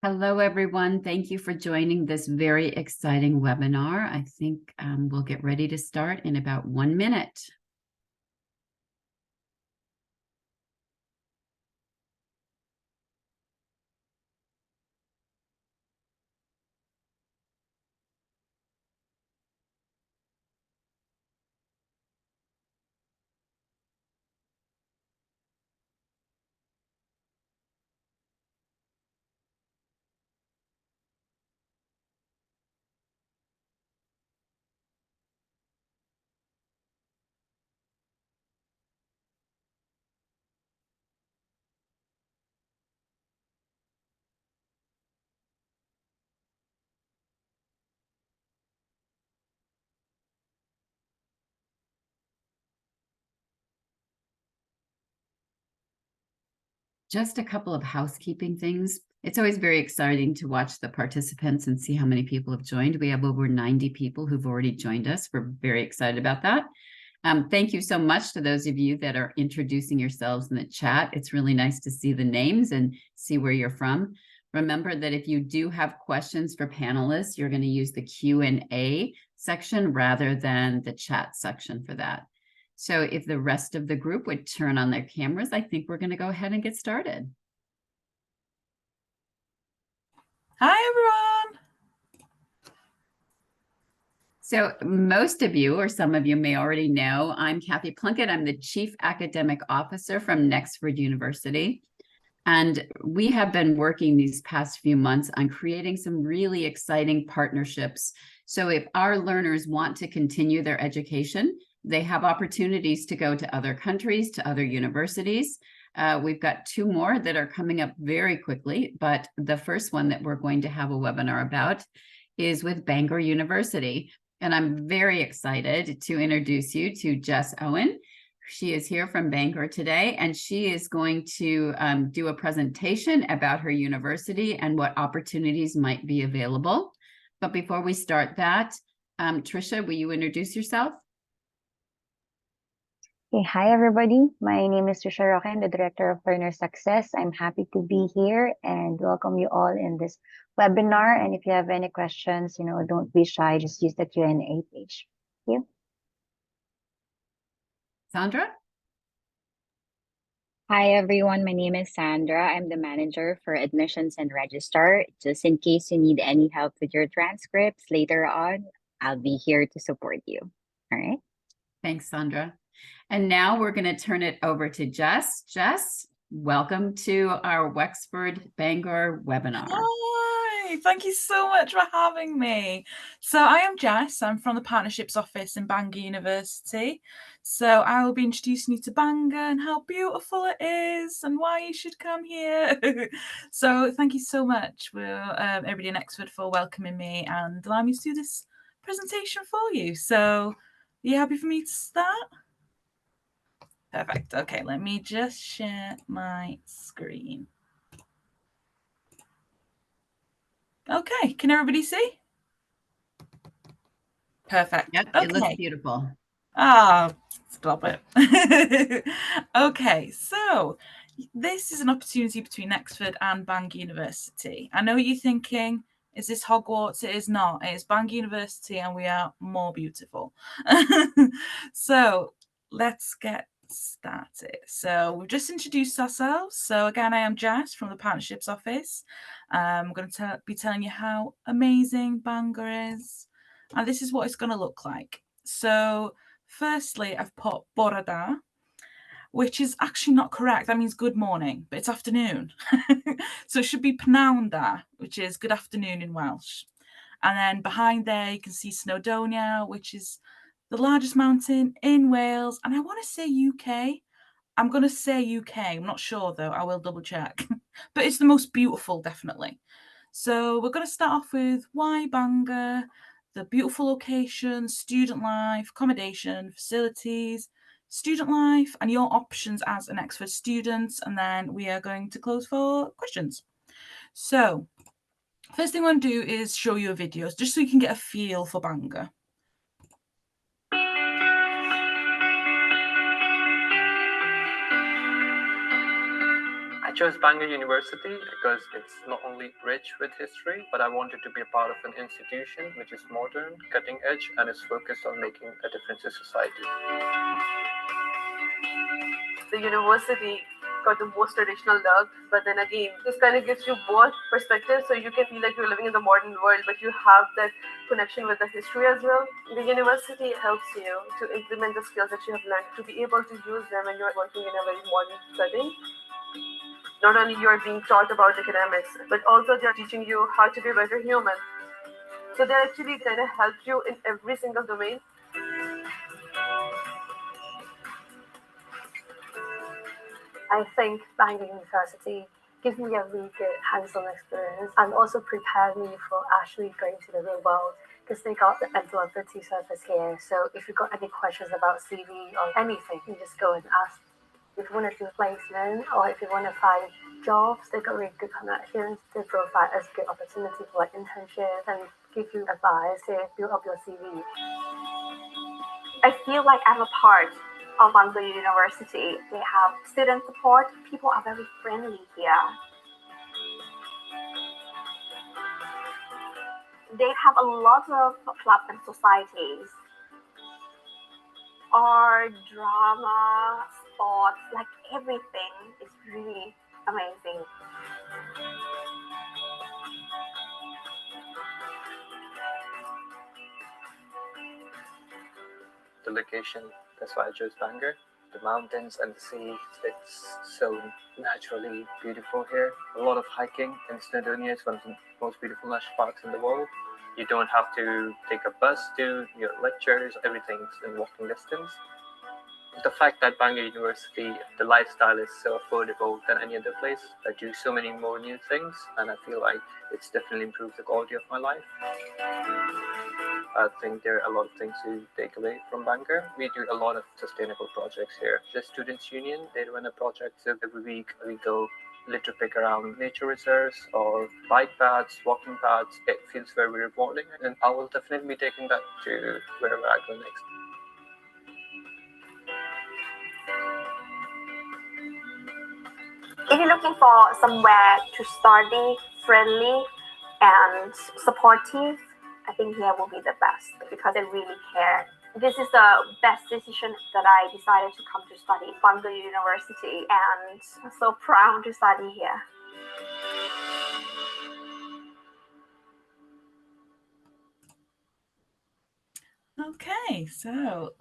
Hello, everyone. Thank you for joining this very exciting webinar. I think we'll get ready to start in about 1 minute. Just a couple of housekeeping things. It's always very exciting to watch the participants and see how many people have joined. We have over 90 people who've already joined us. We're very excited about that. Thank you so much to those of you that are introducing yourselves in the chat. It's really nice to see the names and see where you're from. Remember that if you do have questions for panelists, you're going to use the Q&A section rather than the chat section for that. So if the rest of the group would turn on their cameras, I think we're going to go ahead and get started. Hi, everyone. So most of you, or some of you may already know, I'm Kathy Plunkett. I'm the Chief Academic Officer from Nexford University. And we have been working these past few months on creating some really exciting partnerships. So if our learners want to continue their education, they have opportunities to go to other countries, to other universities. We've got 2 more that are coming up very quickly, but the first one that we're going to have a webinar about is with Bangor University. And I'm very excited to introduce you to Jess Owen. She is here from Bangor today, and she is going to do a presentation about her university and what opportunities might be available. But before we start that, Tricia, will you introduce yourself? Hey, hi, everybody. My name is Trisha Roque. I'm the Director of Learner Success. I'm happy to be here and welcome you all in this webinar. And if you have any questions, don't be shy. Just use the Q&A page. Thank you. Sandra? Hi, everyone. My name is Sandra. I'm the manager for admissions and registrar. Just in case you need any help with your transcripts later on, I'll be here to support you. All right. Thanks, Sandra. And now we're going to turn it over to Jess. Jess, welcome to our Wexford Bangor webinar. Hi, thank you so much for having me. So I am Jess. I'm from the Partnerships Office in Bangor University. So I will be introducing you to Bangor and how beautiful it is and why you should come here. So thank you so much for everybody in Nexford for welcoming me and allowing me to do this presentation for you. So are you happy for me to start? Perfect. Okay, let me just share my screen. Okay, can everybody see? Perfect. Yep, okay. It looks beautiful. Stop it. Okay, so this is an opportunity between Nexford and Bangor University. I know what you're thinking. Is this Hogwarts? It is not. It is Bangor University and we are more beautiful. So let's get started. So we've just introduced ourselves. So again, I am Jess from the Partnerships Office. I'm going to be telling you how amazing Bangor is. And this is what it's going to look like. So firstly, I've put Borada, which is actually not correct. That means good morning, but it's afternoon. So it should be Pnawnda, which is good afternoon in Welsh. And then behind there, you can see Snowdonia, which is the largest mountain in Wales. And I want to say UK. I'm going to say UK. I'm not sure, though. I will double check. But it's the most beautiful, definitely. So we're going to start off with why Bangor, the beautiful location, student life, accommodation, facilities, student life, and your options as an Nexford student. And then we are going to close for questions. So first thing I want to do is show you a video, just so you can get a feel for Bangor. chose Bangor University because it's not only rich with history, but I wanted to be a part of an institution which is modern, cutting edge, and is focused on making a difference in society. The university got the most traditional look, but then again, this kind of gives you both perspectives, so you can feel like you're living in the modern world, but you have that connection with the history as well. The university helps you to implement the skills that you have learned, to be able to use them when you're working in a very modern setting. Not only you're being taught about academics, but also they're teaching you how to be a better human. So they actually kind of help you in every single domain. I think Bangor University gives me a really good hands-on experience and also prepared me for actually going to the real world, because they got the employability service here. So if you've got any questions about CV or anything, you just go and ask. If you want to do placement or if you want to find jobs, they got really good connections. They provide us good opportunity for like internships and give you advice to build up your CV. I feel like I'm a part of Bangor University. They have student support. People are very friendly here. They have a lot of clubs and societies. Art, drama, sports, like everything is really amazing. The location, that's why I chose Bangor. The mountains and the sea, it's so naturally beautiful here. A lot of hiking in Snowdonia. It's one of the most beautiful national parks in the world. You don't have to take a bus to your lectures, everything's in walking distance. The fact that Bangor University, the lifestyle is so affordable than any other place. I do so many more new things, and I feel like it's definitely improved the quality of my life. I think there are a lot of things to take away from Bangor. We do a lot of sustainable projects here. The Students' Union, they run a project, so every week we go litter pick around nature reserves or bike paths, walking paths. It feels very rewarding, and I will definitely be taking that to wherever I go next. If you're looking for somewhere to study, friendly and supportive, I think here will be the best because they really care. This is the best decision that I decided to come to study at Bangor University, and I'm so proud to study here. Okay, so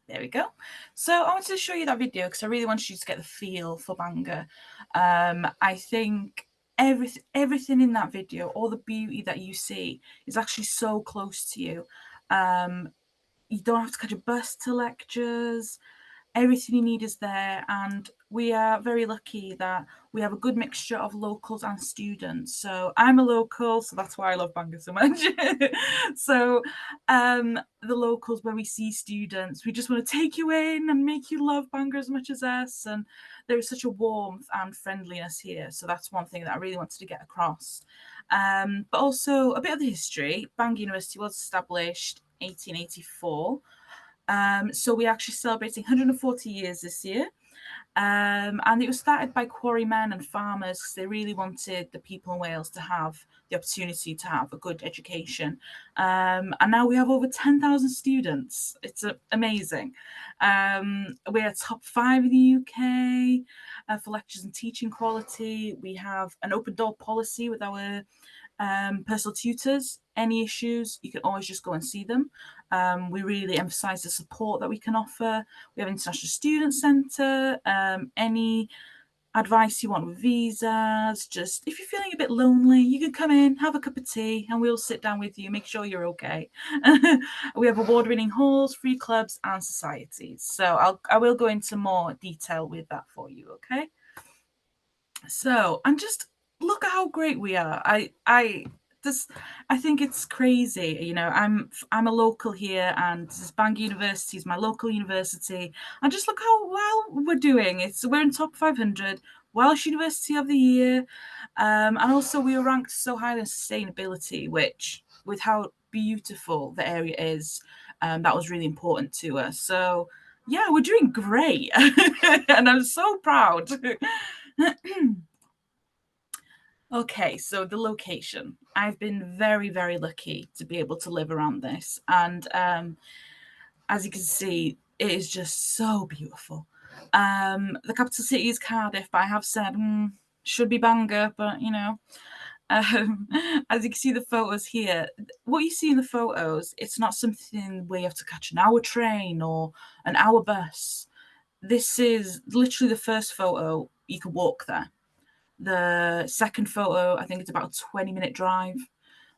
there we go. So I wanted to show you that video because I really wanted you to get the feel for Bangor. I think everything in that video, all the beauty that you see is actually so close to you. You don't have to catch a bus to lectures. Everything you need is there, and we are very lucky that we have a good mixture of locals and students. So I'm a local, so that's why I love Bangor so much. So the locals, when we see students, we just want to take you in and make you love Bangor as much as us, and there is such a warmth and friendliness here. So that's one thing that I really wanted to get across. But also a bit of the history. Bangor University was established 1884. So we're actually celebrating 140 years this year. And it was started by quarrymen and farmers because they really wanted the people in Wales to have the opportunity to have a good education. And now we have over 10,000 students. It's amazing. We're top 5 in the UK for lectures and teaching quality. We have an open door policy with our personal tutors. Any issues, you can always just go and see them. We really emphasize the support that we can offer. We have an international student centre. Any advice you want with visas, just if you're feeling a bit lonely, you can come in, have a cup of tea, and we'll sit down with you, make sure you're okay. We have award-winning halls, free clubs and societies. So I will go into more detail with that for you, okay? So, and just look at how great we are. I think it's crazy. You know, I'm a local here, and this is Bangor University is my local university. And just look how well we're doing. We're in top 500, Welsh University of the Year, and also we were ranked so highly in sustainability, which with how beautiful the area is, that was really important to us. So yeah, we're doing great, and I'm so proud. Okay, so the location. I've been very, very lucky to be able to live around this. And as you can see, it is just so beautiful. The capital city is Cardiff, but I have said, should be Bangor, but you know. As you can see the photos here, what you see in the photos, it's not something where you have to catch an hour train or an hour bus. This is literally the first photo, you can walk there. The second photo, I think it's about a 20-minute drive.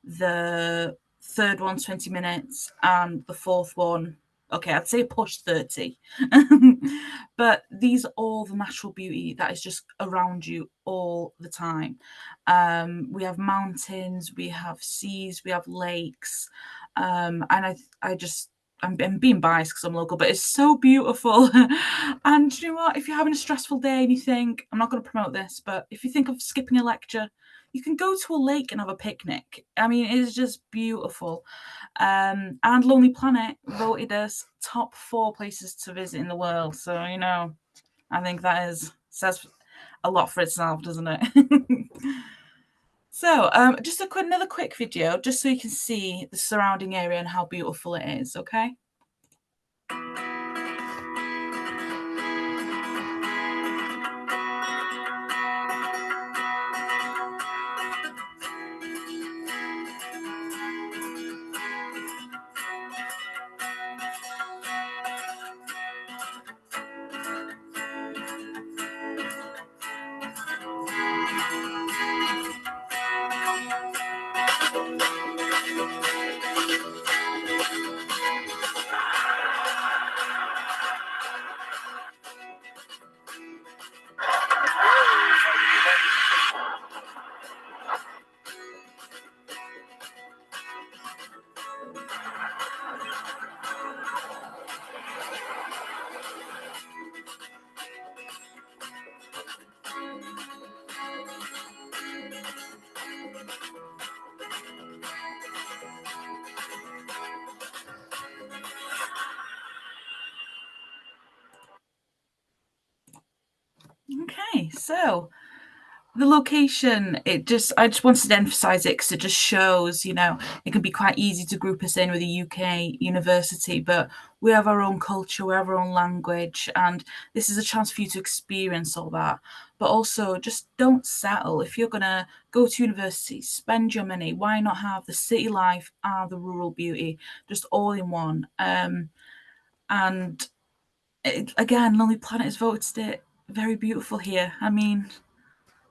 The third one, 20 minutes. And the fourth one, okay, I'd say push 30. But these are all the natural beauty that is just around you all the time. We have mountains, we have seas, we have lakes. And I'm being biased because I'm local, but it's so beautiful. And you know what? If you're having a stressful day and you think, I'm not going to promote this, but if you think of skipping a lecture, you can go to a lake and have a picnic. I mean, it is just beautiful. And Lonely Planet voted us top 4 places to visit in the world. So, you know, I think that says a lot for itself, doesn't it? So just another quick video, just so you can see the surrounding area and how beautiful it is, okay? Okay, so the location, I just wanted to emphasize it because it just shows, you know, it can be quite easy to group us in with a UK university, but we have our own culture, we have our own language, and this is a chance for you to experience all that. But also just don't settle. If you're going to go to university, spend your money, why not have the city life and the rural beauty just all in one? And again, Lonely Planet has voted it very beautiful here. I mean,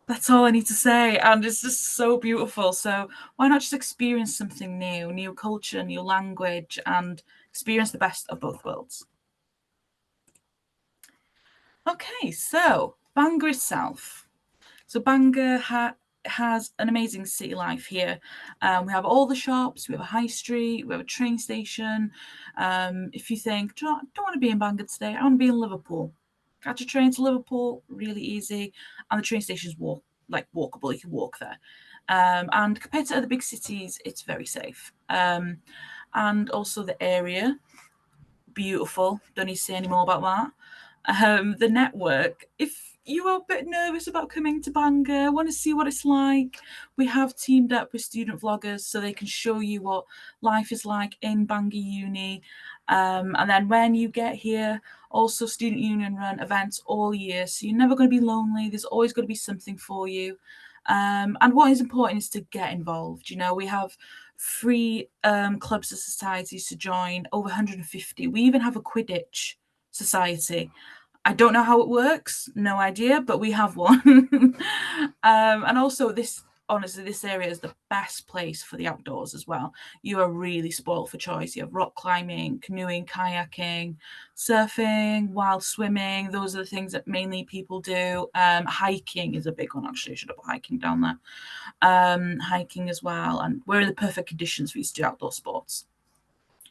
that's all I need to say. And it's just so beautiful. So why not just experience something new culture, new language, and experience the best of both worlds? Okay, so Bangor itself. So Bangor has an amazing city life here. We have all the shops, we have a high street, we have a train station. If you think, I don't want to be in Bangor today, I want to be in Liverpool. Catch a train to Liverpool, really easy. And the train station's walkable, you can walk there. And compared to other big cities, it's very safe. And also the area, beautiful. Don't need to say any more about that. The network, if you are a bit nervous about coming to Bangor, want to see what it's like, we have teamed up with student vloggers so they can show you what life is like in Bangor Uni. And then when you get here, also Student Union run events all year, so you're never going to be lonely. There's always going to be something for you. And what is important is to get involved. You know, we have free clubs and societies to join, over 150. We even have a Quidditch society. I don't know how it works, no idea, but we have one. And also this area is the best place for the outdoors as well. You are really spoiled for choice. You have rock climbing, canoeing, kayaking, surfing, wild swimming. Those are the things that mainly people do. Hiking is a big one, actually. I should have put hiking down there. Hiking as well. And we're in the perfect conditions for you to do outdoor sports.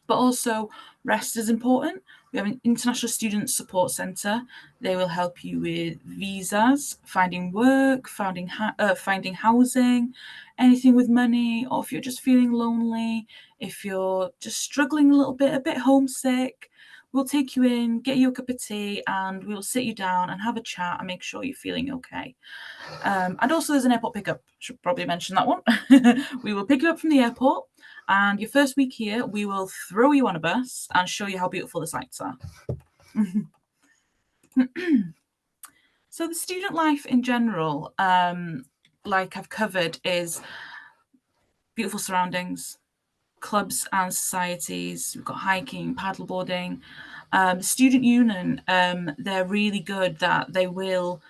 But also rest is important. We have an international student support centre. They will help you with visas, finding work, finding housing, anything with money, or if you're just feeling lonely, if you're just struggling a bit homesick, we'll take you in, get you a cup of tea, and we'll sit you down and have a chat and make sure you're feeling okay. And also there's an airport pickup. Should probably mention that one. We will pick you up from the airport, and your first week here, we will throw you on a bus and show you how beautiful the sights are. So the student life in general, like I've covered, is beautiful surroundings, clubs and societies. We've got hiking, paddleboarding. The student union, they're really good that they will,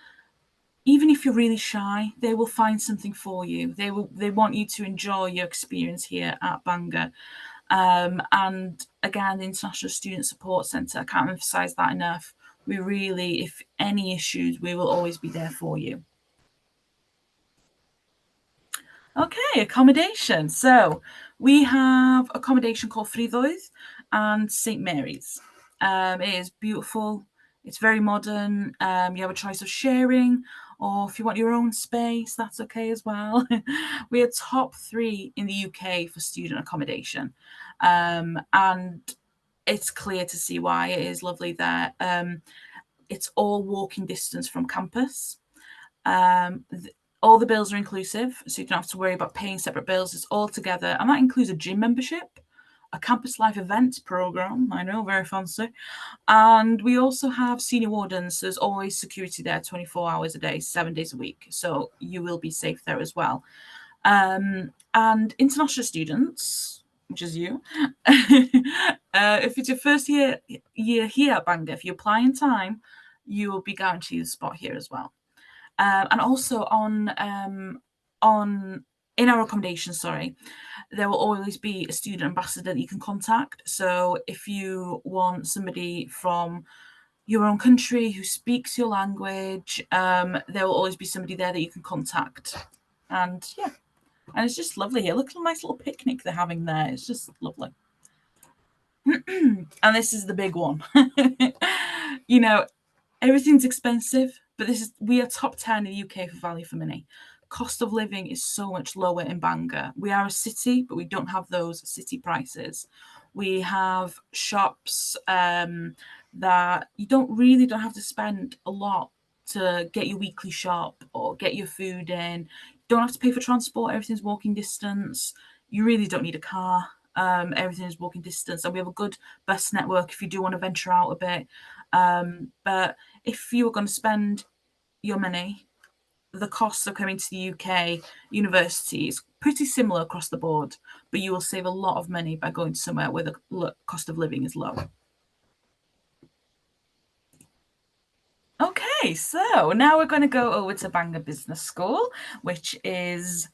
even if you're really shy, they will find something for you. They want you to enjoy your experience here at Bangor. And again, the International Student Support Centre, I can't emphasise that enough. We really, if any issues, we will always be there for you. Okay, accommodation. So we have accommodation called Friddoedd and St Mary's. It is beautiful. It's very modern. You have a choice of sharing, or if you want your own space, that's okay as well. We are top 3 in the UK for student accommodation. And it's clear to see why. It is lovely there. It's all walking distance from campus. All the bills are inclusive, so you don't have to worry about paying separate bills. It's all together, and that includes a gym membership, a campus life events program. I know, very fancy. And we also have senior wardens. So there's always security there 24 hours a day, 7 days a week. So you will be safe there as well. And international students, which is you, if it's your first year here at Bangor, if you apply in time, you will be guaranteed a spot here as well. And also in our accommodation, there will always be a student ambassador that you can contact. So if you want somebody from your own country who speaks your language, there will always be somebody there that you can contact. And yeah, and it's just lovely here. Look at the nice little picnic they're having there. It's just lovely. And this is the big one. You know, everything's expensive, but we are top 10 in the UK for value for money. Cost of living is so much lower in Bangor. We are a city, but we don't have those city prices. We have shops that you don't have to spend a lot to get your weekly shop or get your food in. You don't have to pay for transport. Everything's walking distance. You really don't need a car. Everything is walking distance, and we have a good bus network if you do want to venture out a bit. But if you were going to spend your money, the costs of coming to the UK university is pretty similar across the board, but you will save a lot of money by going somewhere where the cost of living is low. Okay, so now we're going to go over to Bangor Business School, which is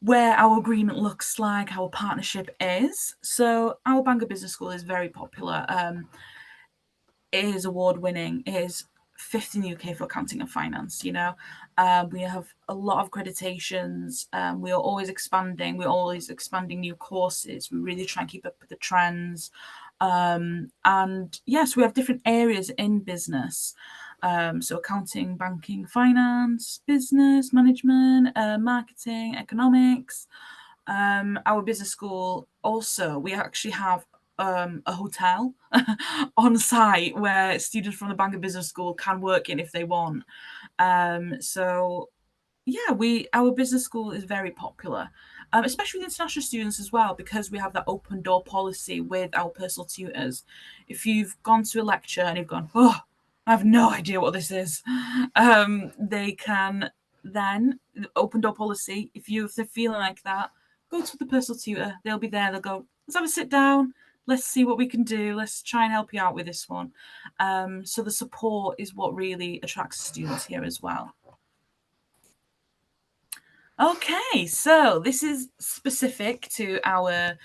where our agreement looks like, our partnership is. So our Bangor Business School is very popular. It is award-winning. It is 5th in the UK for accounting and finance. You know, we have a lot of accreditations. We are always expanding. We're always expanding new courses. We really try and keep up with the trends. And yes, we have different areas in business. So accounting, banking, finance, business, management, marketing, economics. Our business school also, we actually have a hotel on site where students from the Bangor Business School can work in if they want. So yeah, our business school is very popular, especially with international students as well, because we have that open door policy with our personal tutors. If you've gone to a lecture and you've gone, oh, I have no idea what this is, they can then, open door policy, if they're feeling like that, go to the personal tutor. They'll be there. They'll go, let's have a sit down. Let's see what we can do. Let's try and help you out with this one. So the support is what really attracts students here as well. Okay, so this is specific to our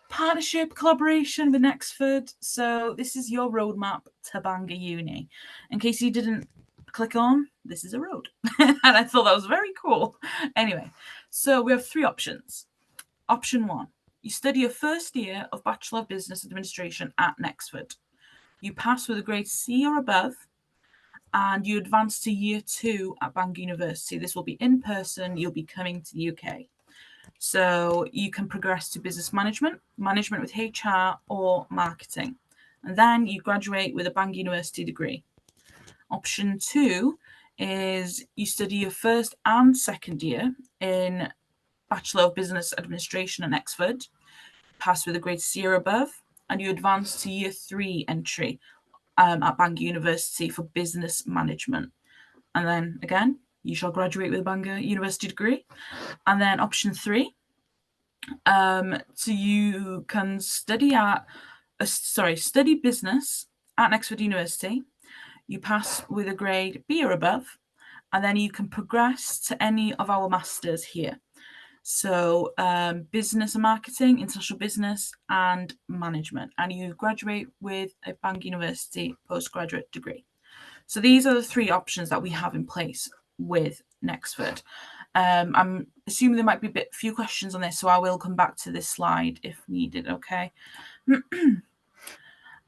partnership collaboration with Nexford. So this is your roadmap to Bangor Uni. In case you didn't click on, this is a road. And I thought that was very cool. Anyway, so we have 3 options. Option 1, you study your first year of Bachelor of Business Administration at Nexford. You pass with a grade C or above, and you advance to year 2 at Bangor University. This will be in person. You'll be coming to the UK. So you can progress to business management, management with HR, or marketing. and then you graduate with a Bangor University degree. Option 2 is you study your first and second year in Bachelor of Business Administration at Nexford, pass with a grade C or above, and you advance to year 3 entry at Bangor University for business management. And then again, you shall graduate with a Bangor University degree. And then option 3, so you can study business at Nexford University. You pass with a grade B or above, and then you can progress to any of our masters here. So business and marketing, international business, and management. And you graduate with a Bangor University postgraduate degree. So these are the 3 options that we have in place with Nexford. I'm assuming there might be a few questions on this, so I will come back to this slide if needed, okay?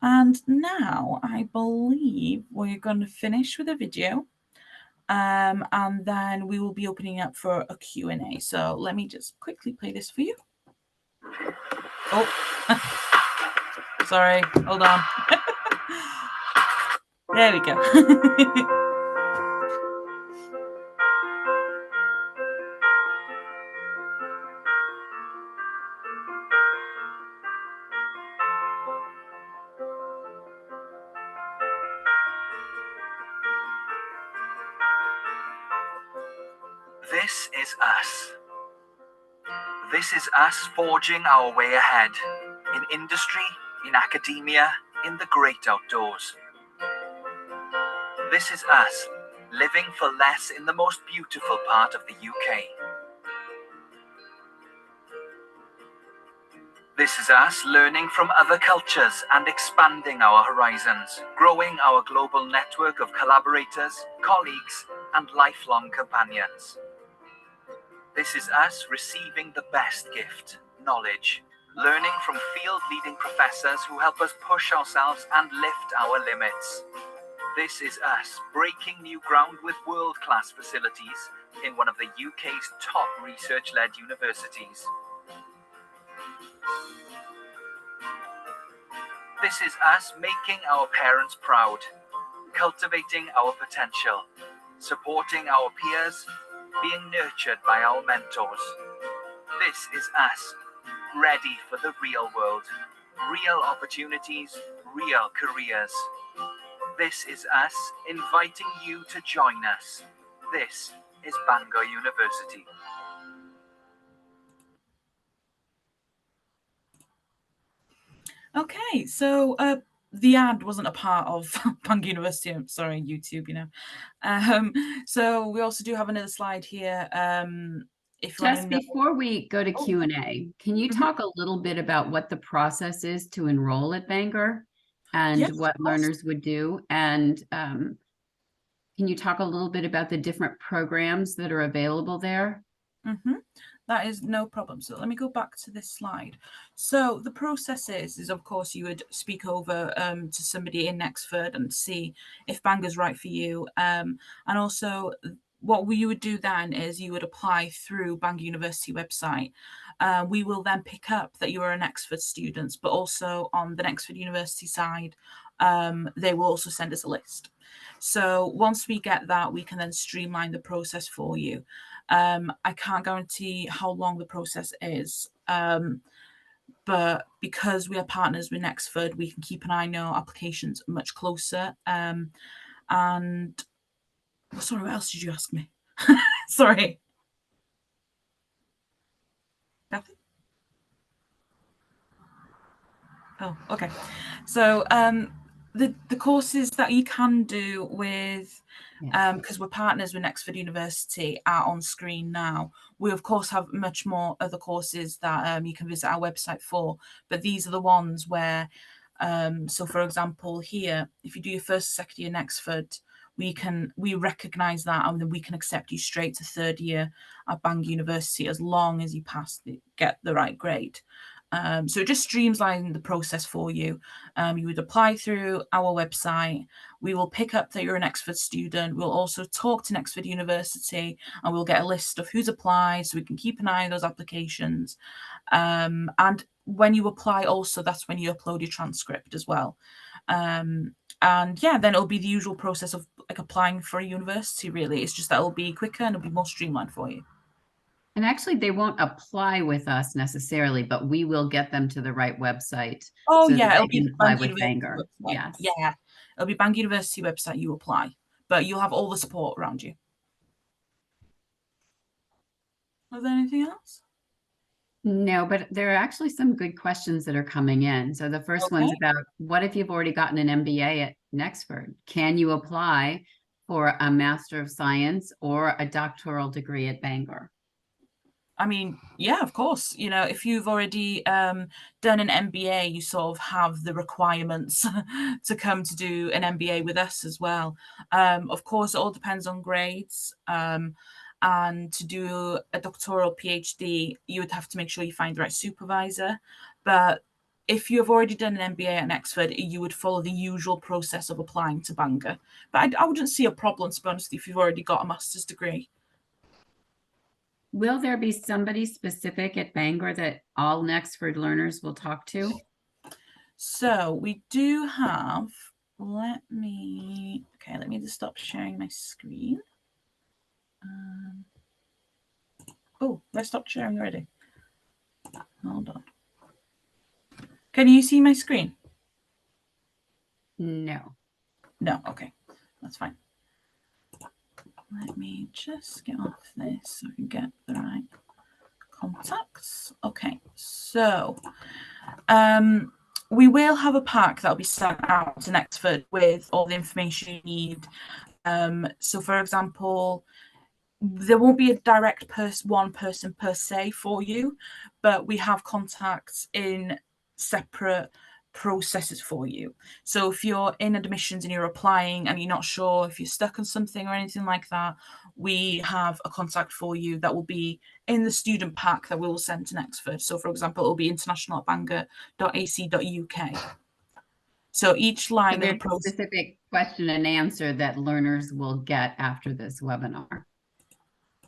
And now I believe we're going to finish with a video. And then we will be opening up for a Q&A. So let me just quickly play this for you. Oh, sorry, hold on. There we go. This is us. This is us forging our way ahead in industry, in academia, in the great outdoors. This is us living for less in the most beautiful part of the UK. This is us learning from other cultures and expanding our horizons, growing our global network of collaborators, colleagues, and lifelong companions. This is us receiving the best gift, knowledge, learning from field-leading professors who help us push ourselves and lift our limits. This is us breaking new ground with world-class facilities in one of the UK's top research-led universities. This is us making our parents proud, cultivating our potential, supporting our peers, being nurtured by our mentors. This is us, ready for the real world, real opportunities, real careers. This is us inviting you to join us. This is Bangor University. Okay, so the ad wasn't a part of Bangor University. I'm sorry, YouTube, you know. So we also do have another slide here. If you Just before we go to Q&A, can you talk a little bit about what the process is to enroll at Bangor and Yes, what of course. learners would do? And can you talk a little bit about the different programs that are available there? That is no problem. So let me go back to this slide. So the process is of course you would speak over to somebody in Nexford and see if Bangor's right for you. And also what you would do then is you would apply through Bangor University website. We will then pick up that you are an Nexford student, but also on the Nexford University side, they will also send us a list. So once we get that, we can then streamline the process for you. I can't guarantee how long the process is, but because we are partners with Nexford, we can keep an eye on our applications much closer. And sorry, what else did you ask me? Sorry. Kathy? Oh, okay. So the courses that you can do with, because we're partners with Nexford University, are on screen now. We of course have much more other courses that you can visit our website for, but these are the ones where, so for example here, if you do your first or second year Nexford, we recognise that, and then we can accept you straight to third year at Bangor University as long as you get the right grade. So it just streamlines the process for you. You would apply through our website. We will pick up that you're an Nexford student. We'll also talk to Nexford University, and we'll get a list of who's applied so we can keep an eye on those applications. And when you apply also, that's when you upload your transcript as well. And yeah, then it'll be the usual process of like applying for a university, really. It's just that it'll be quicker and it'll be more streamlined for you. And actually, they won't apply with us necessarily, but we will get them to the right website Oh, so that yeah, they it'll be can the apply Bangor with University Bangor. website. Yes. Yeah, it'll be Bangor University website you apply, but you'll have all the support around you. Was there anything else? No, but there are actually some good questions that are coming in. So the first one's Okay. about, what if you've already gotten an MBA at Nexford? Can you apply for a Master of Science or a doctoral degree at Bangor? I mean, yeah, of course. You know, if you've already done an MBA, you sort of have the requirements to come to do an MBA with us as well. Of course, it all depends on grades. And to do a doctoral PhD, you would have to make sure you find the right supervisor. But if you have already done an MBA at Nexford, you would follow the usual process of applying to Bangor. But I wouldn't see a problem, to be honest, if you've already got a master's degree. Will there be somebody specific at Bangor that all Nexford learners will talk to? So we do have, let me just stop sharing my screen. Oh, I stopped sharing already. Hold on. Can you see my screen? No. No, okay, that's fine. Let me just get off this so I can get the right contacts. Okay, so we will have a pack that'll be sent out to Nexford with all the information you need. So for example, there won't be a direct one person per se for you, but we have contacts in separate processes for you. So if you're in admissions and you're applying and you're not sure if you're stuck on something or anything like that, we have a contact for you that will be in the student pack that we will send to Nexford. So for example, it will be international@bangor.ac.uk. So each line So of the there's a process. specific question and answer that learners will get after this webinar.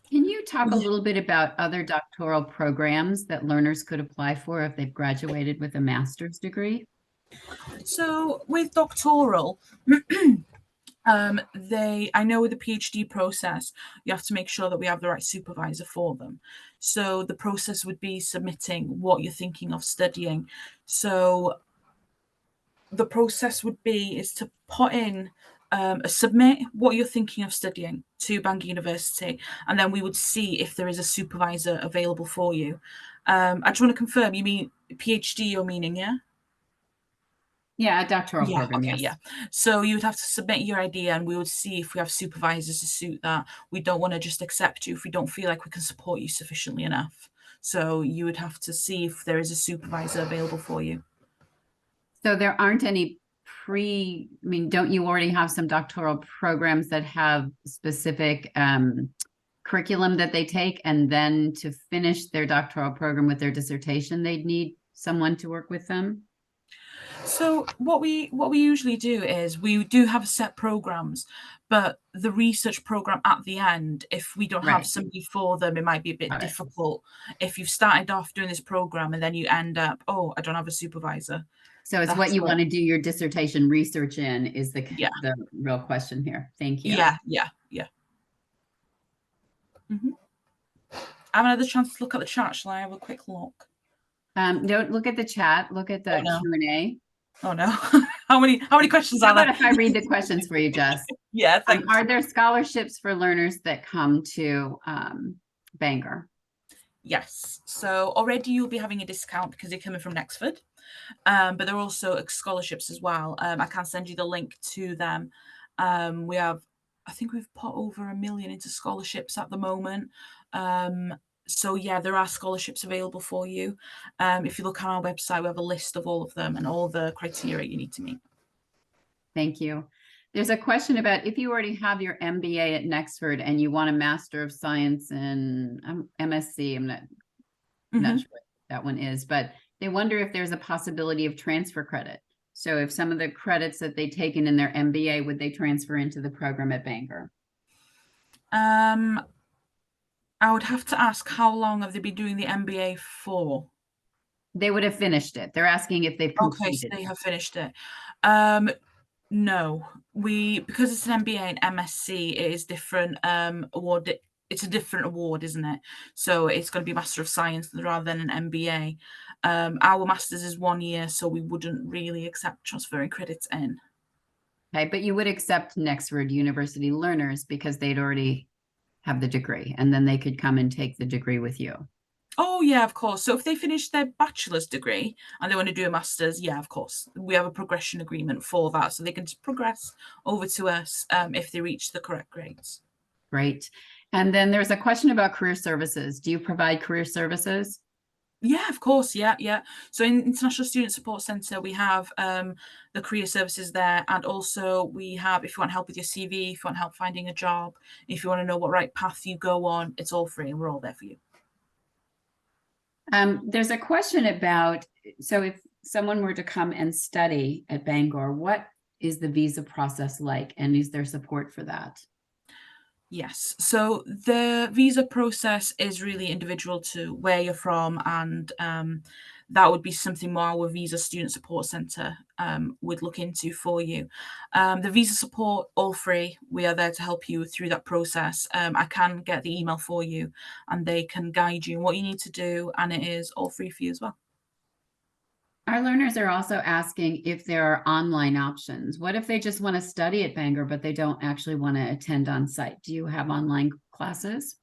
Can you talk a little bit about other doctoral programs that learners could apply for if they've graduated with a master's degree? So with doctoral, I know with the PhD process, you have to make sure that we have the right supervisor for them. So the process would be submitting what you're thinking of studying. So the process would be is to put in submit what you're thinking of studying to Bangor University, and then we would see if there is a supervisor available for you. I just want to confirm, you mean PhD you're meaning, yeah? Yeah, a doctoral Yeah, program, okay, yes. yeah. So you would have to submit your idea and we would see if we have supervisors to suit that. We don't want to just accept you if we don't feel like we can support you sufficiently enough. So you would have to see if there is a supervisor available for you. So there aren't any don't you already have some doctoral programs that have specific curriculum that they take, and then to finish their doctoral program with their dissertation, they'd need someone to work with them? So what we usually do is we do have set programs, but the research program at the end, if we don't have Right. somebody for them, it might be a bit Got it. difficult. If you've started off doing this program and then you end up, oh, I don't have a supervisor. So it's what That's you what- want to do your dissertation research in is the Yeah. real question here. Thank you. Yeah. I haven't had the chance to look at the chat. Shall I have a quick look? Don't look at the chat. Look at the Oh, no. Q&A. Oh no. How many questions How are there? about if I read the questions for you, Jess? Yeah, thanks. Are there scholarships for learners that come to Bangor? Yes. So already you'll be having a discount because you're coming from Nexford. But there are also scholarships as well. I can send you the link to them. I think we've put over $1 million into scholarships at the moment. So yeah, there are scholarships available for you. If you look on our website, we have a list of all of them and all the criteria you need to meet. Thank you. There's a question about if you already have your MBA at Nexford and you want a Master of Science in MSc, I'm not sure what that one is, but they wonder if there's a possibility of transfer credit. So if some of the credits that they've taken in their MBA, would they transfer into the program at Bangor? I would have to ask how long have they been doing the MBA for? They would have finished it. They're asking if they've Okay, so completed they it. have finished it. No, because it's an MBA and MSc, it is different award. It's a different award, isn't it? So it's going to be Master of Science rather than an MBA. Our Masters is 1 year, so we wouldn't really accept transferring credits in. Okay, but you would accept Nexford University learners because they'd already have the degree, and then they could come and take the degree with you. Oh, yeah, of course. So if they finish their bachelor's degree and they want to do a master's, yeah, of course. We have a progression agreement for that. So they can just progress over to us if they reach the correct grades. Great. And then there's a question about career services. Do you provide career services? Yeah, of course. Yeah, yeah. So in International Student Support Centre, we have the career services there. And also we have, if you want help with your CV, if you want help finding a job, if you want to know what right path you go on, it's all free and we're all there for you. There's a question about, so if someone were to come and study at Bangor, what is the visa process like, and is there support for that? Yes, so the visa process is really individual to where you're from, and that would be something more our Visa Student Support Centre would look into for you. The visa support, all free. We are there to help you through that process. I can get the email for you and they can guide you in what you need to do, and it is all free for you as well. Our learners are also asking if there are online options. What if they just want to study at Bangor, but they don't actually want to attend on site? Do you have online classes?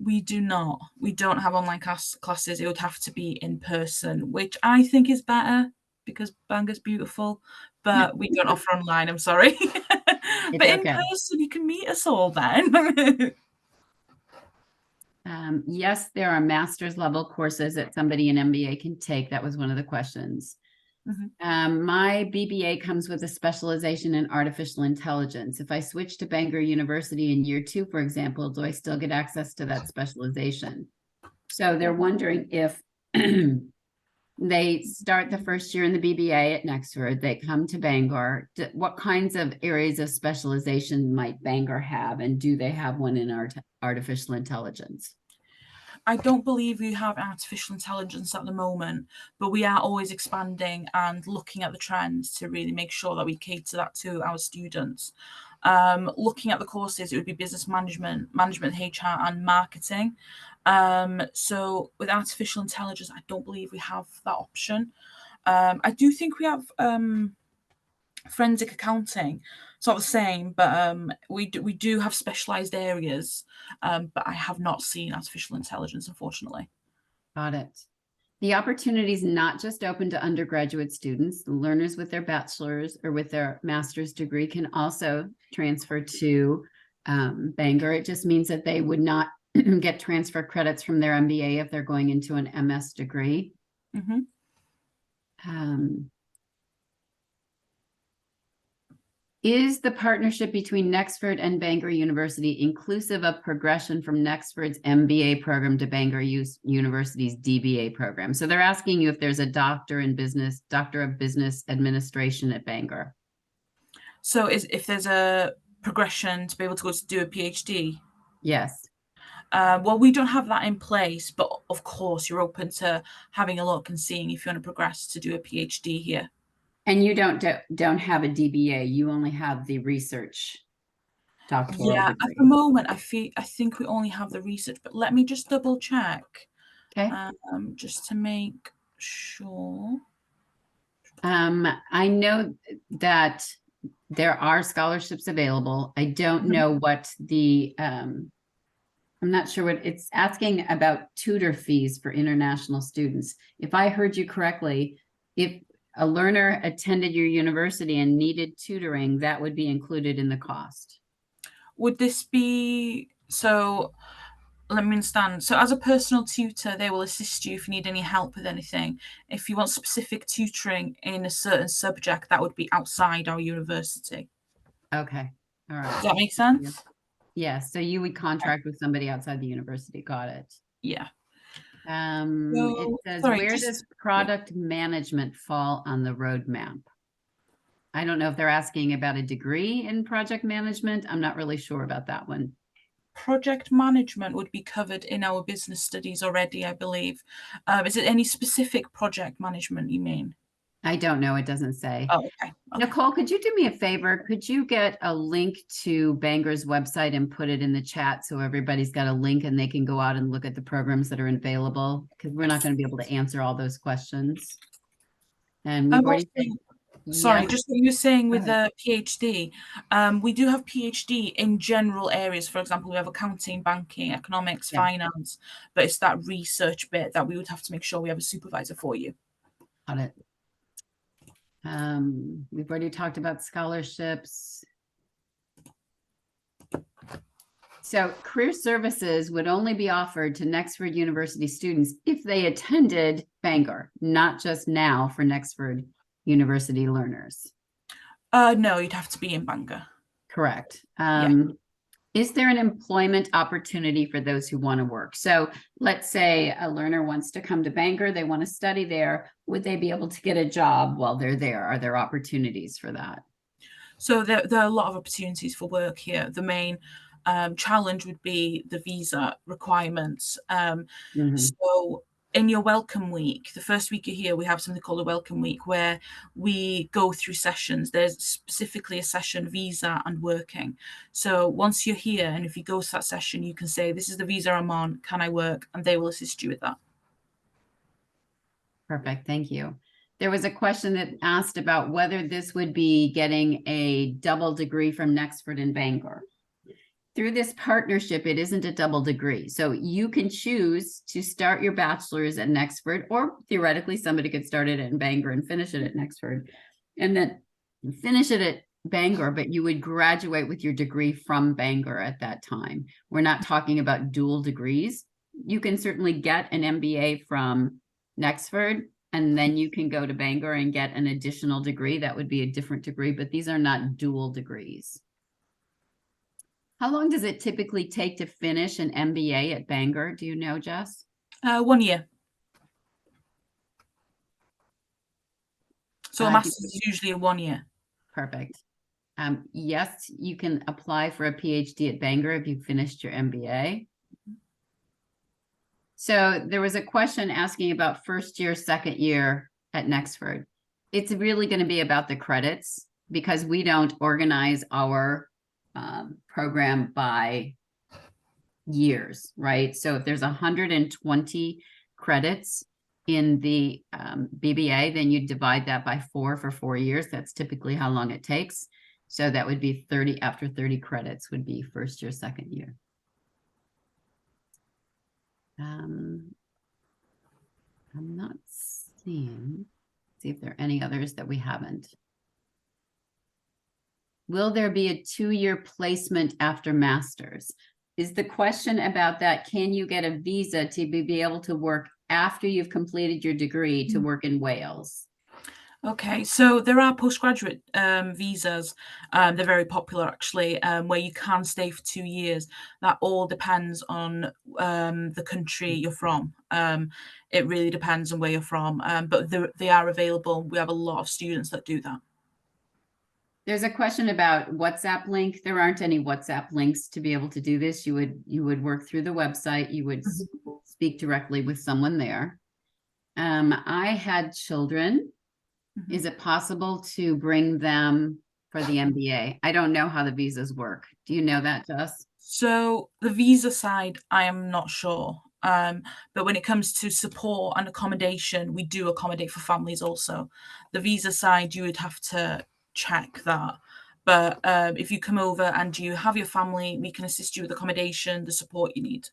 We do not. We don't have online classes. It would have to be in person, which I think is better because Bangor's beautiful, but we don't offer online. I'm sorry. But in okay. person, you can meet us all then. Yes, there are master's level courses that somebody in MBA can take. That was one of the questions. My BBA comes with a specialization in artificial intelligence. If I switch to Bangor University in year 2, for example, do I still get access to that specialization? So they're wondering if they start the first year in the BBA at Nexford, they come to Bangor, what kinds of areas of specialization might Bangor have, and do they have one in artificial intelligence? I don't believe we have artificial intelligence at the moment, but we are always expanding and looking at the trends to really make sure that we cater that to our students. Looking at the courses, it would be business management, HR, and marketing. So with artificial intelligence, I don't believe we have that option. I do think we have forensic accounting. It's not the same, but we do have specialized areas, but I have not seen artificial intelligence, unfortunately. Got it. The opportunity is not just open to undergraduate students. The learners with their bachelor's or with their master's degree can also transfer to Bangor. It just means that they would not get transfer credits from their MBA if they're going into an MS degree. Is the partnership between Nexford and Bangor University inclusive of progression from Nexford's MBA program to Bangor University's DBA program? So they're asking you if there's a doctor of business administration at Bangor. So if there's a progression to be able to go to do a PhD? Yes. Well, we don't have that in place, but of course you're open to having a look and seeing if you want to progress to do a PhD here. And you don't have a DBA, you only have the research doctoral degree. At the moment, I think we only have the research, but let me just double check. Okay. Just to make sure. I know that there are scholarships available. I don't know what the I'm not sure what it's asking about tutor fees for international students. If I heard you correctly, if a learner attended your university and needed tutoring, that would be included in the cost. Would this be, so let me understand. So as a personal tutor, they will assist you if you need any help with anything. If you want specific tutoring in a certain subject, that would be outside our university. Okay. All right. Does that make sense? Yeah. So you would contract with somebody outside the university. Got it. Yeah. It says, where does product management fall on the roadmap? I don't know if they're asking about a degree in project management. I'm not really sure about that one. project management would be covered in our business studies already, I believe. Is it any specific project management you mean? I don't know. It doesn't say. Oh, okay. Nicole, could you do me a favor? Could you get a link to Bangor's website and put it in the chat so everybody's got a link and they can go out and look at the programs that are available? Because we're not going to be able to answer all those questions. And we've already. Sorry, just what you were saying with ahead. the PhD. We do have PhD in general areas. For example, we have accounting, banking, economics, finance, but it's that research bit that we would have to make sure we have a supervisor for you. Got it. We've already talked about scholarships. So career services would only be offered to Nexford University students if they attended Bangor, not just now for Nexford University learners. No, you'd have to be in Bangor. Correct. Yeah. Is there an employment opportunity for those who want to work? So let's say a learner wants to come to Bangor, they want to study there. Would they be able to get a job while they're there? Are there opportunities for that? So there are a lot of opportunities for work here. The main challenge would be the visa requirements. So in your welcome week, the first week you're here, we have something called a welcome week where we go through sessions. There's specifically a session, visa and working. So once you're here, and if you go to that session, you can say, this is the visa I'm on, can I work? And they will assist you with that. Perfect, thank you. There was a question that asked about whether this would be getting a double degree from Nexford and Bangor. Through this partnership, it isn't a double degree. So you can choose to start your bachelor's at Nexford, or theoretically somebody could start it in Bangor and finish it at Nexford, and then finish it at Bangor, but you would graduate with your degree from Bangor at that time. We're not talking about dual degrees. You can certainly get an MBA from Nexford, and then you can go to Bangor and get an additional degree. That would be a different degree, but these are not dual degrees. How long does it typically take to finish an MBA at Bangor? Do you know, Jess? 1 year. So a master's is usually a 1 year. Perfect. Yes, you can apply for a PhD at Bangor if you've finished your MBA. So there was a question asking about first year, second year at Nexford. It's really going to be about the credits because we don't organize our program by years, right? So if there's 120 credits in the BBA, then you divide that by 4 for 4 years. That's typically how long it takes. So that would be 30, after 30 credits would be first year, second year. I'm not seeing, see if there are any others that we haven't. Will there be a 2-year placement after master's? Is the question about that, can you get a visa to be able to work after you've completed your degree to work in Wales? Okay, so there are postgraduate visas. They're very popular, actually, where you can stay for 2 years. That all depends on the country you're from. It really depends on where you're from, but they are available. We have a lot of students that do that. There's a question about WhatsApp link. There aren't any WhatsApp links to be able to do this. You would work through the website. You would speak directly with someone there. I had children. Is it possible to bring them for the MBA? I don't know how the visas work. Do you know that, Jess? So the visa side, I am not sure. But when it comes to support and accommodation, we do accommodate for families also. The visa side, you would have to check that. But if you come over and you have your family, we can assist you with accommodation, the support you need.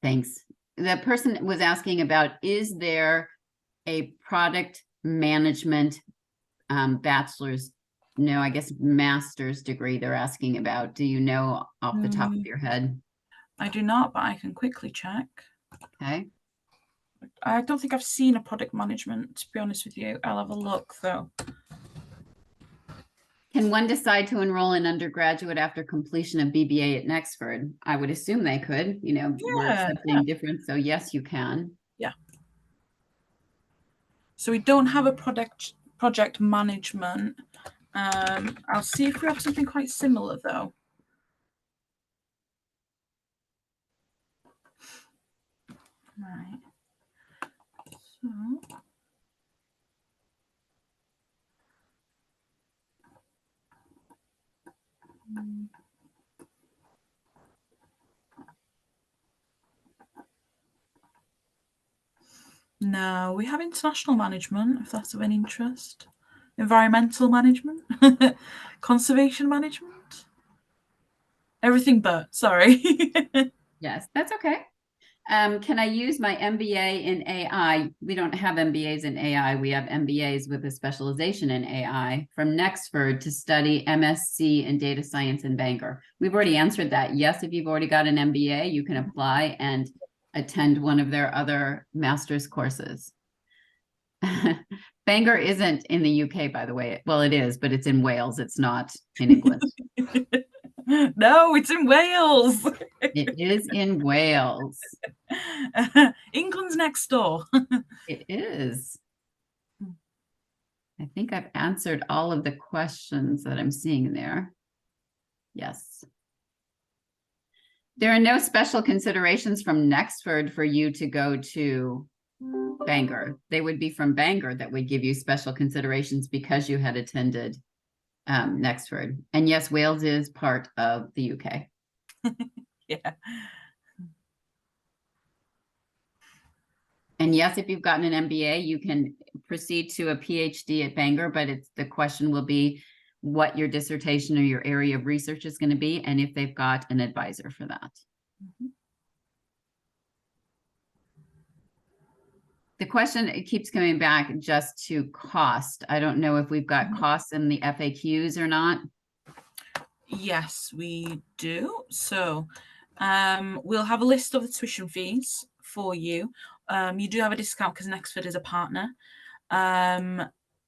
Thanks. The person was asking about, is there a product management bachelor's, no, I guess master's degree they're asking about. Do you know off the top of your head? I do not, but I can quickly check. Okay. I don't think I've seen a product management, to be honest with you. I'll have a look, though. Can one decide to enroll in undergraduate after completion of BBA at Nexford? I would assume they could, you know, we're accepting different, so yes, you can. Yeah. So we don't have a project management. I'll see if we have something quite similar, though. Right. So. No, we have international management, if that's of any interest. Environmental management, conservation management, everything but, sorry. Yes, that's okay. Can I use my MBA in AI? We don't have MBAs in AI. We have MBAs with a specialization in AI from Nexford to study MSc in data science in Bangor. We've already answered that. Yes, if you've already got an MBA, you can apply and attend one of their other master's courses. Bangor isn't in the UK, by the way. Well, it is, but it's in Wales. It's not in England. No, it's in Wales. It is in Wales. England's next door. It is. I think I've answered all of the questions that I'm seeing there. Yes. There are no special considerations from Nexford for you to go to Bangor. They would be from Bangor that would give you special considerations because you had attended Nexford. And yes, Wales is part of the UK. Yeah. And yes, if you've gotten an MBA, you can proceed to a PhD at Bangor, but the question will be what your dissertation or your area of research is going to be, and if they've got an advisor for that. Mm-hmm. The question, it keeps coming back just to cost. I don't know if we've got costs in the FAQs or not. Yes, we do. So we'll have a list of the tuition fees for you. You do have a discount because Nexford is a partner.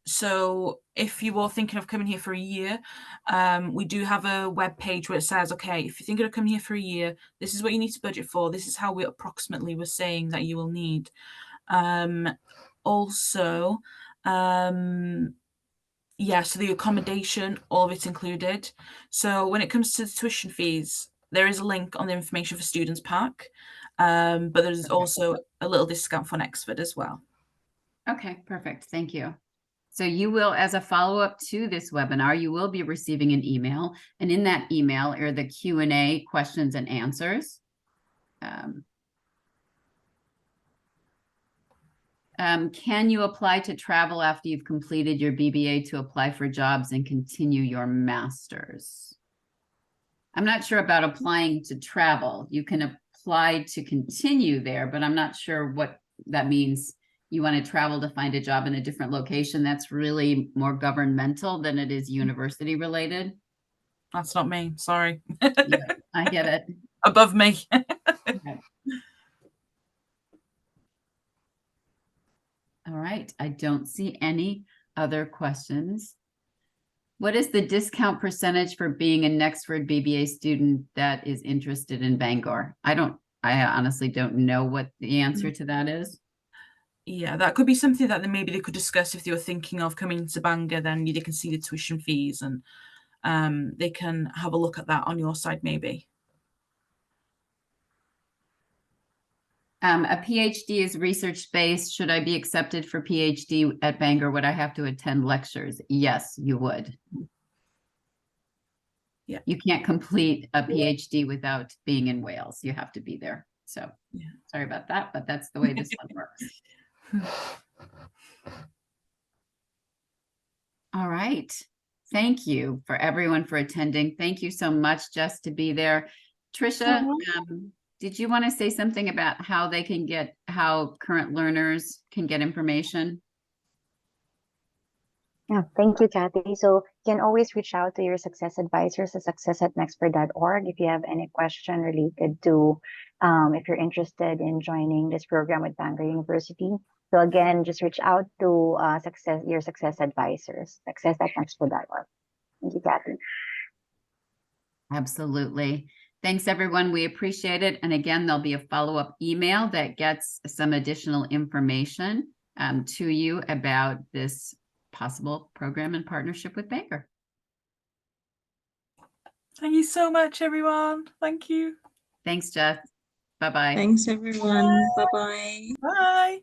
So if you are thinking of coming here for a year, we do have a web page where it says, okay, if you're thinking of coming here for a year, this is what you need to budget for. This is how we approximately were saying that you will need. Also, yeah, so the accommodation, all of it's included. So when it comes to the tuition fees, there is a link on the information for Students Pack, but there's also a little discount for Nexford as well. Okay, perfect. Thank you. So you will, as a follow-up to this webinar, you will be receiving an email, and in that email are the Q&A questions and answers. Can you apply to travel after you've completed your BBA to apply for jobs and continue your master's? I'm not sure about applying to travel. You can apply to continue there, but I'm not sure what that means. You want to travel to find a job in a different location. That's really more governmental than it is university related. That's not me. Sorry. Yeah, I get it. Above me. Okay. All right. I don't see any other questions. What is the discount percentage for being a Nexford BBA student that is interested in Bangor? I honestly don't know what the answer to that is. Yeah, that could be something that maybe they could discuss if they were thinking of coming to Bangor. Then they can see the tuition fees and they can have a look at that on your side maybe. A PhD is research-based. Should I be accepted for PhD at Bangor? Would I have to attend lectures? Yes, you would. Yeah. You can't complete a PhD without being in Wales. You have to be there. So yeah. Sorry about that, but that's the way this one works. All right. Thank you for everyone for attending. Thank you so much, Jess, to be there. Trisha, did you want to say something about how current learners can get information? Yeah, thank you, Kathy. So you can always reach out to your success advisors at success@nexford.org if you have any question related to if you're interested in joining this program with Bangor University. So again, just reach out to your success advisors, success@nexford.org. Thank you, Kathy. Absolutely. Thanks, everyone. We appreciate it. And again, there'll be a follow-up email that gets some additional information to you about this possible program in partnership with Bangor. Thank you so much, everyone. Thank you. Thanks, Jess. Bye-bye. Thanks, everyone. Bye-bye. Bye.